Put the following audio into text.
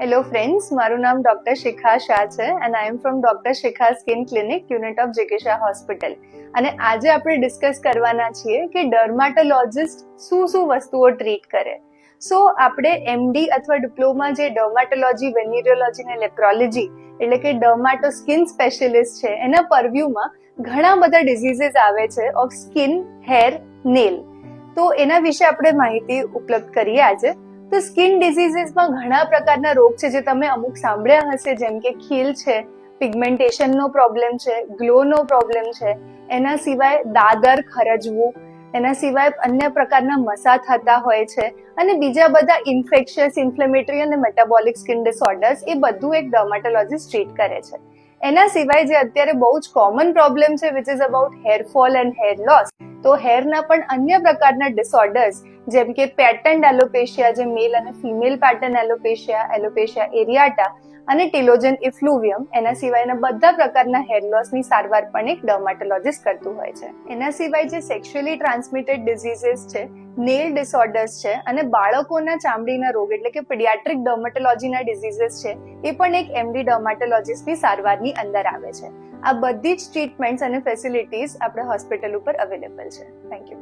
Hello friends, મારું નામ doctor Shikha Shah છે and I am from doctor Shikha skin clinic, unit of JK hospital. અને આજે આપણે ડિસ્કસ કરવાના છીએ કે ડર્માટોલોજિસ્ટ શું વસ્તુઓ ટ્રીટ કરે. સો આપણે એમડી અથવા ડિપ્લોમા જે ડર્માટોલોજી, વેનેરિયોલોજી અને લેપ્રોલોજી એટલે કે ડર્માટો સ્કિન સ્પેશિયલિસ્ટ છે, એના પરવ્યુમાં ઘણા બધા ડિઝીઝીસ આવે છે ઓફ સ્કિન, હેર, નેલ. તો એના વિશે આપણે માહિતી ઉપલબ્ધ કરીએ આજે. તો સ્કિન ડિઝીઝીસમાં ઘણા પ્રકારના રોગ છે જે તમે અમુક સાંભળ્યા હશે, જેમ કે ખીલ છે, પિગમેન્ટેશનનો પ્રોબ્લેમ છે, ગ્લોનો પ્રોબ્લેમ છે. એના સિવાય દાદર ખરજવું, એના સિવાય અન્ય પ્રકારના મસા થતા હોય છે, અને બીજા બધા ઇન્ફેક્શિયસ, ઇન્ફ્લેમેટરી અને મેટાબોલિક સ્કિન ડિસઓર્ડર્સ, એ બધું એક ડર્માટોલોજીસ્ટ ટ્રીટ કરે છે. એના સિવાય જે અત્યારે બહુ જ કોમન પ્રોબ્લેમ છે, which is about hair fall and hair loss. તો હેરના પણ અન્ય પ્રકારના ડિસઓર્ડર્સ જેમ કે પેટર્ન એલોપેશિયા, જે મેલ અને ફિમેલ પેટર્ન એલોપેશિયા, એલોપેશિયા એરિયાટા અને ટીલોજન ઇફ્લુવિયમ, એના સિવાયના બધા પ્રકારના હેર લોસની સારવાર પણ એક ડર્માટોલોજીસ્ટ કરતું હોય છે. એના સિવાય જે સેક્સ્યુઅલી ટ્રાન્સમિટેડ ડિઝીઝીસ છે, નેલ ડિસઓર્ડર્સ છે, અને બાળકોના ચામડીના રોગ એટલે કે પીડિયાટ્રિક ડર્માટોલોજીના ડિઝીઝીસ છે, એ પણ એક એમડી ડર્માટોલોજીસ્ટની સારવારની અંદર આવે છે. આ બધી જ ટ્રીટમેન્ટ્સ અને ફેસિલિટીઝ આપણે હોસ્પિટલ ઉપર અવેલેબલ છે. Thank you.